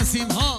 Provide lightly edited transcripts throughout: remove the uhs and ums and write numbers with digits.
نسيم ها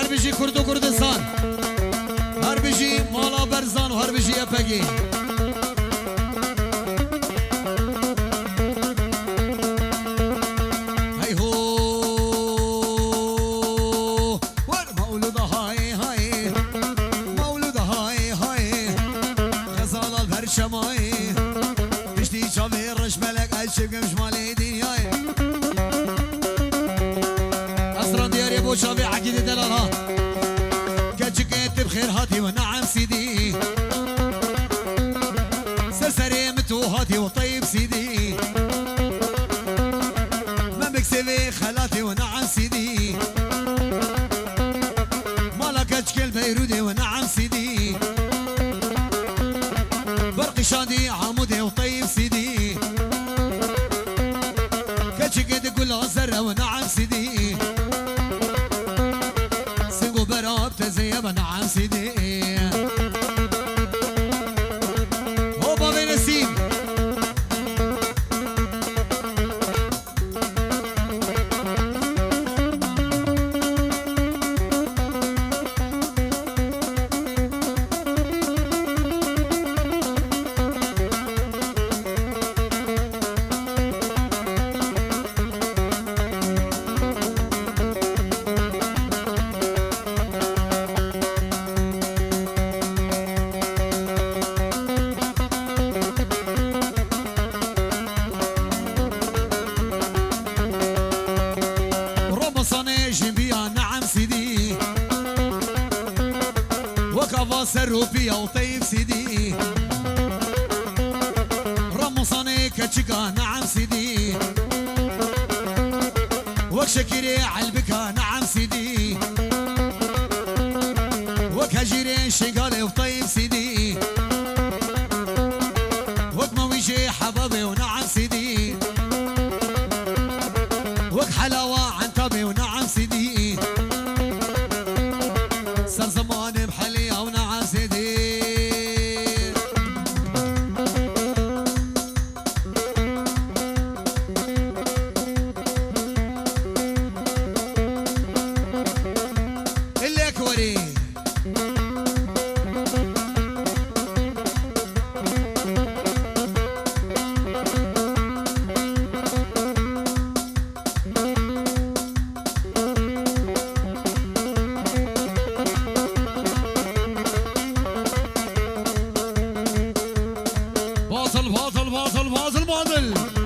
هر بيجي كردو كردستان هر بيجي مالا برزان وهر بيجي يبقي هاي هو ور مولود هاي هاي مولود هاي هاي غزال البرشماي بشتي شافي رش ملك عشق مش مالي دنياي أسران دياري بو شافي عقيدة دلالها كجكت بخير هاتي ونعم سيدي سرسري متو هاتي وطيب سيدي ما مكسبي خلاتي ونعم سيدي مالك اجكل بيرودي ونعم سيدي برقي شادي عمودي وطيب سيدي كجكت قول زرة ونعم سيدي سنقو براب تزيب نعم سيدي هو بابي نسيم سروبي او طيب سيدي رمصاني كتشكا نعم سيدي وكشكيري عالبكا نعم سيدي وكهجيري شقالي وطيب سيدي وكمويجي حبابي ونعم سيدي وكحلاوة عنتبي ونعم سيدي صار زمان محلية ونعم سيدي اللي اكوري باطل باطل باطل باطل باطل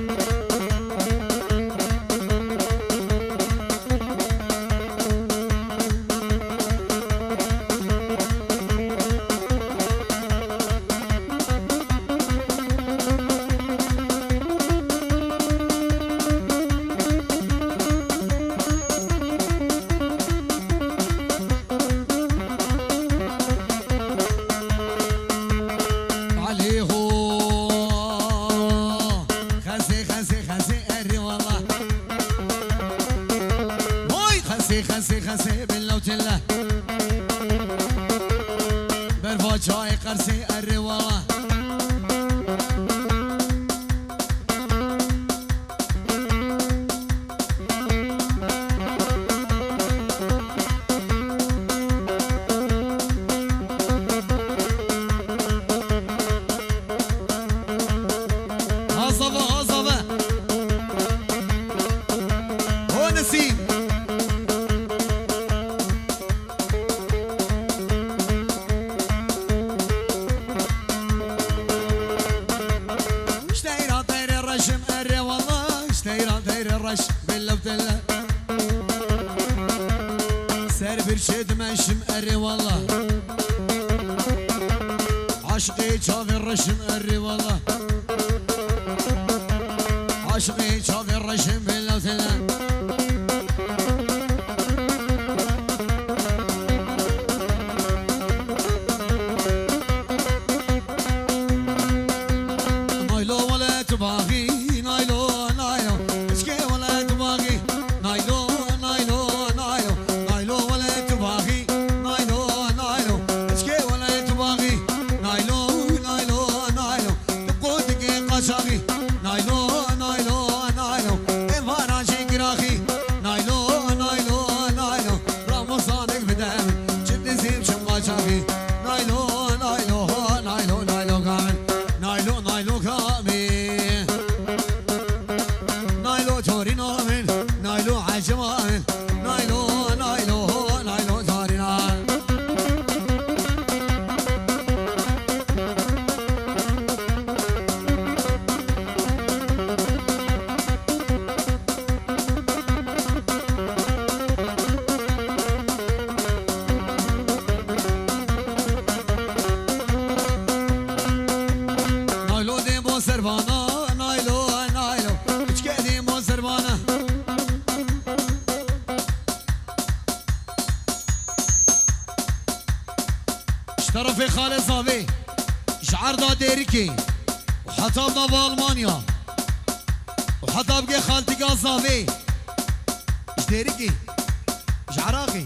خسي بالله وتله برفا جاي قرسي الرواله هصبه هصبه هو نسيم الرش بالله وتله سر برشد مشم اري والله عشقي شاف الرشم اري والله عشقي شاف الرشم بالله وتله نايلو ولا تباغي نايلو نايلو طرفي خالد صافي شعرنا ديريكي وحطبنا بالمانيا وحطب خالتي قاصافي ايش ديريكي ايش عراقي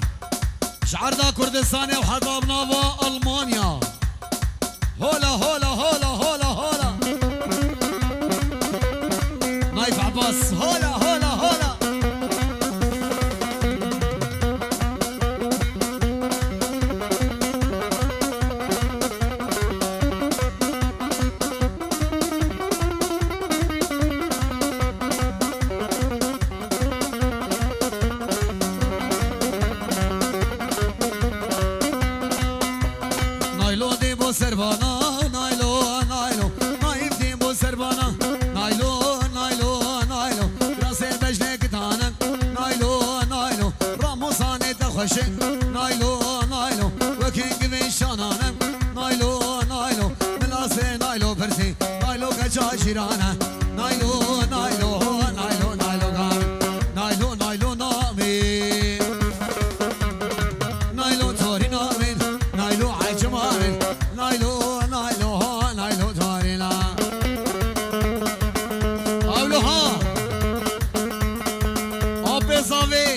شعرنا كردستاني وحطبنا بالمانيا هولا هولا هولا هولا هولا نايف عباس هولا هولا هولا سربانا نايلو نايلو نايف دي بو سربانا نايلو نايلو نايلو راس بجلك تانا نايلو نايلو راموساني تخش نايلو نايلو وكينج في شانانا بوجا جيرانه نايلو نايلو نايلو نايلو نايلو نايلو نامي نايلو توري نامي نايلو عجماري نايلو نايلو نايلو تورينا قولوا ها أوبي صافي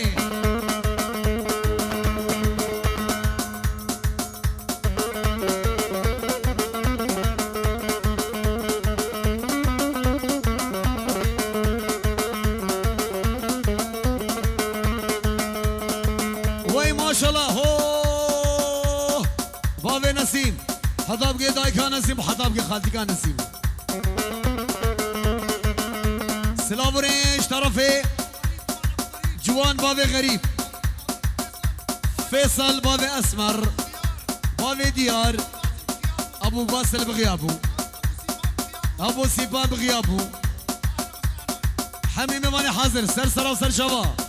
نسيم حضاب جي داي كان نسيم حضاب جي خالتي كان نسيم سلافوريش طرفي جوان بابي غريب فيصل بابي اسمر بابي ديار ابو باسل بغيابه ابو سيبان بغيابه حميمي ماني حاضر سرسره وسر شباب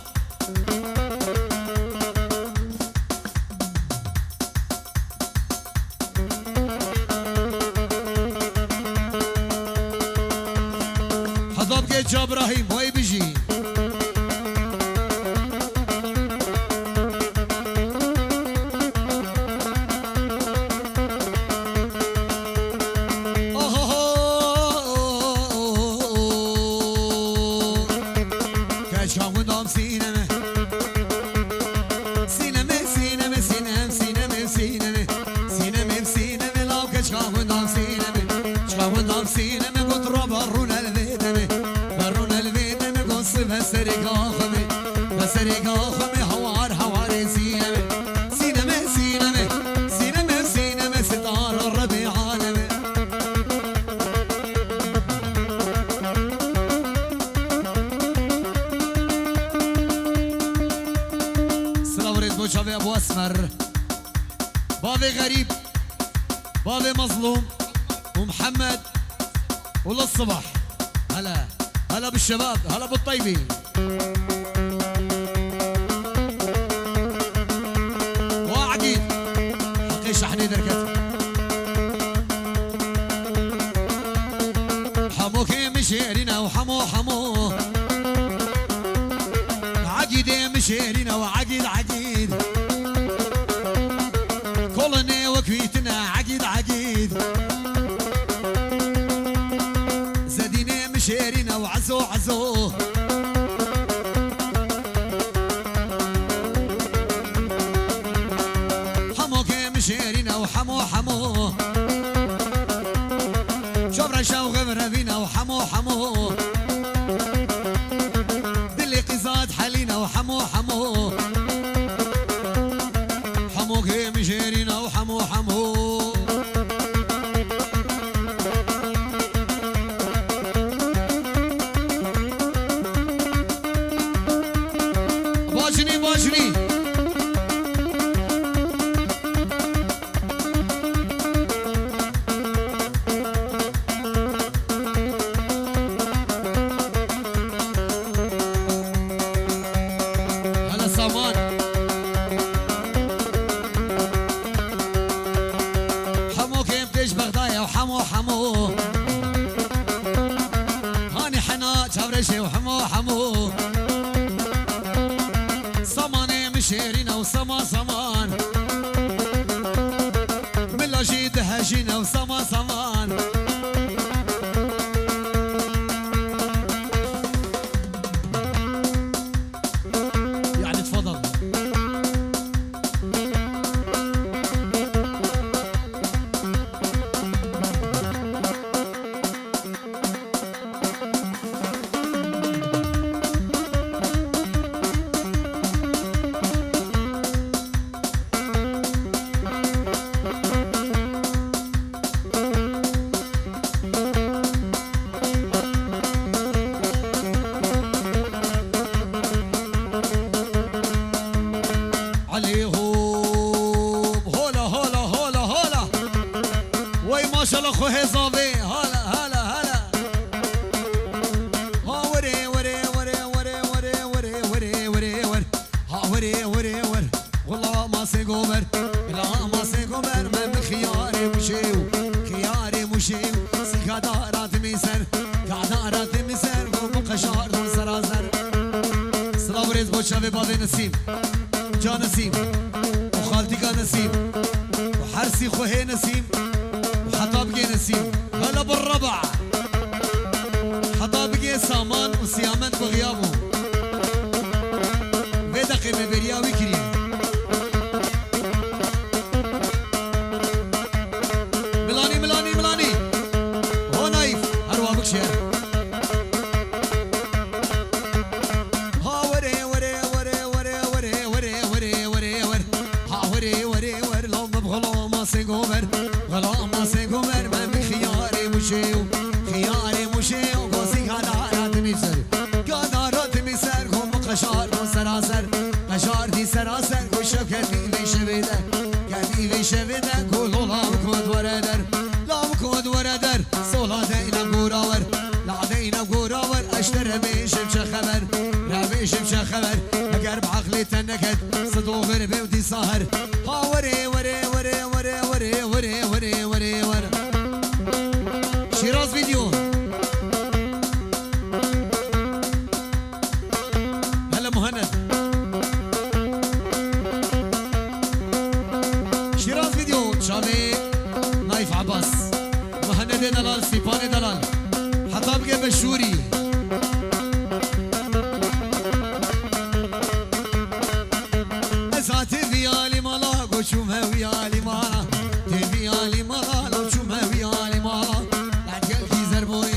جا ابراهيم وي بيجي ابو اسمر بابي غريب بابي مظلوم ومحمد وللصبح هلا هلا بالشباب هلا بالطيبين وعديد حقي شحني دركت حموك مشيرنا وحمو حمو عقيد مشيرنا وعقيد عقيد كلنا وكفيتنا عقيد عقيد زادينا مشيرنا وعزو عزو حموك مشيرنا وحمو حمو شبرا شو غبر بينا وحمو حمو دلي قصاد حلينا وحمو حمو حموك مشيرنا وحمو حمو باجني باجني هلا سامان حمو كيف تيج بغدايا وحمو حمو هاني حنا شابرشي وحمو حمو صماني مشيرينا وسما صمان ملا جيد هاجينا وسما صمان يعني تفضل شافي بابي نسيم جا نسيم وخالتي كان نسيم وحرسي خوهي نسيم وحطابقي نسيم هلا بالربع حطابقي سامان وسيامن بغيابه بدقي ببرياوي كريم ملاني ملاني ملاني هو نايف هروا بكشير غلا سيغومر من خياري مشيو خياري مشيو قوسي قدارات ميسر قدارات ميسر هم قشار سراسر قشار دي سراسر وشكتي في شبيده كتي في شبيده كلو لام كود وردر لام كود وردر صولا دينا غوراور لا دينا غوراور اشتر بيشم خبر ربيشم خبر اگر بعقلي تنكد صدو غربي ودي سهر هاوري وري وري وري وري وري وري وري وري شيراز فيديو هلا مهند شيراز فيديو شافي نايف عباس مهند دلال سيباني دلال حطابقي بشوري تبيالي مالا قوشوم هويالي مالا تبيالي مالا قوشوم هويالي مالا لا تقلقي زربوي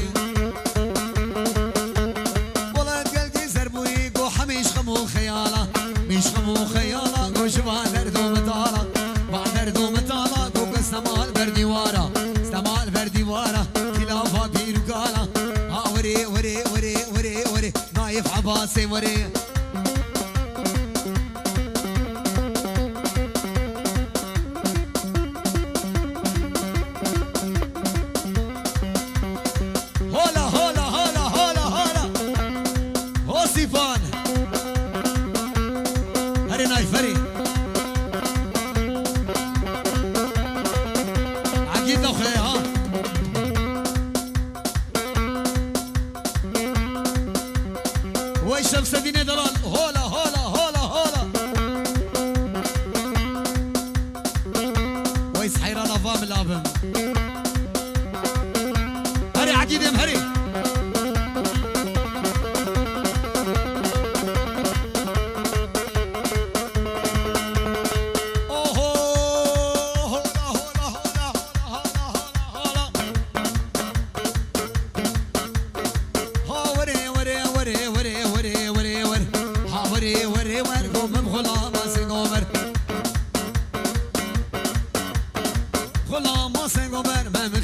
ولا تقلقي زربوي قو حميش خمو خيالا مش خمو خيالا قوش بادر دو مطالا بادر دو مطالا قو قسمال برديوارا استمال برديوارا خلافا بيرقالا وري وري وري وري وري نايف عباسي وري شمس دين دلال هولا هولا هولا هولا ويس حيران افام الابن هري عقيدهم هري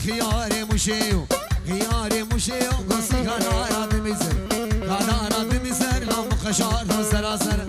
خياري مشيو خياري مشيو قصي غدارة بمزر غدارة بمزر لام خشار وسراسر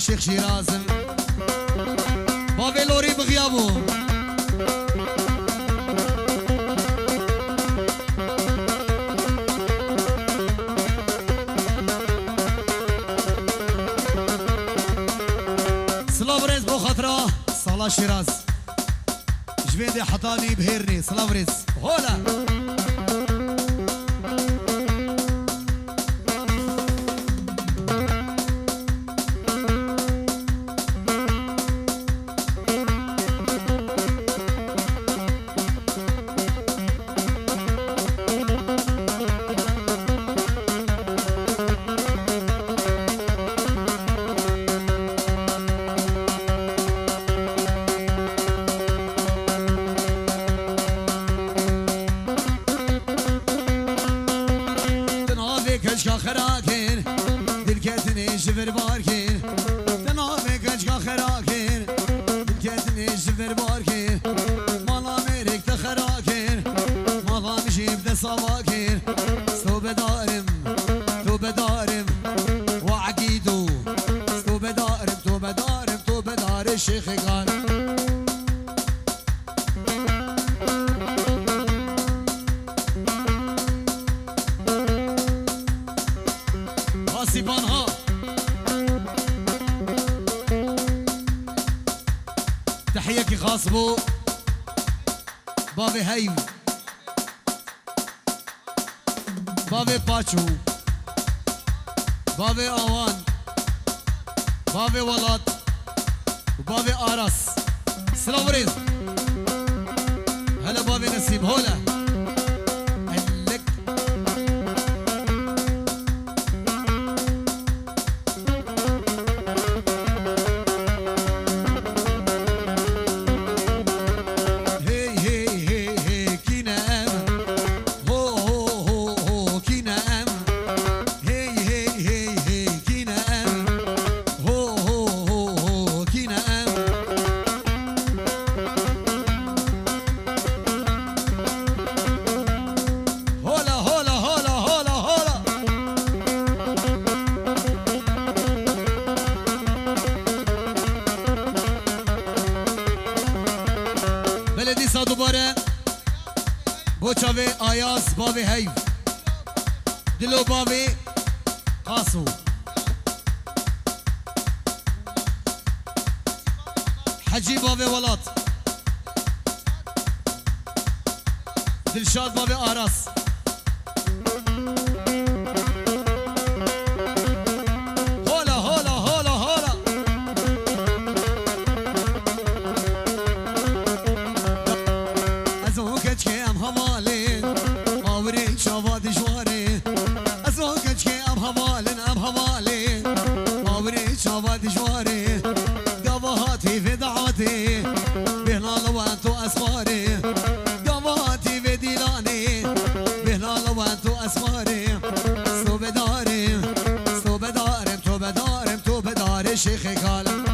شيخ شيرازم بابي لوري بغيابو سلافريز بو خطرة صلاة شيراز جبيدي حطاني بهيرني سلافريز هولا کچکا خراکر دل کتنی شفر بارکر تنام کچکا خراکر دل کتنی شفر بارکر مالا مرک تخراکر مالا مشیب دساواکر سو بدارم تو بدارم وعقیدو تو بدارم تو بدارم تو بدار شیخ گال آسیبانها تحية خاص بو بابي هيو بابي باتشو بابي آوان بابي ولاد وبابي آرس سلام وريز هلا بابي نسيب هولا هلك دوباره بوچاوی آیاز بابی هیو دلو بابی قاسو حجی بابی ولاد دلشاد بابی آراس شيخ قال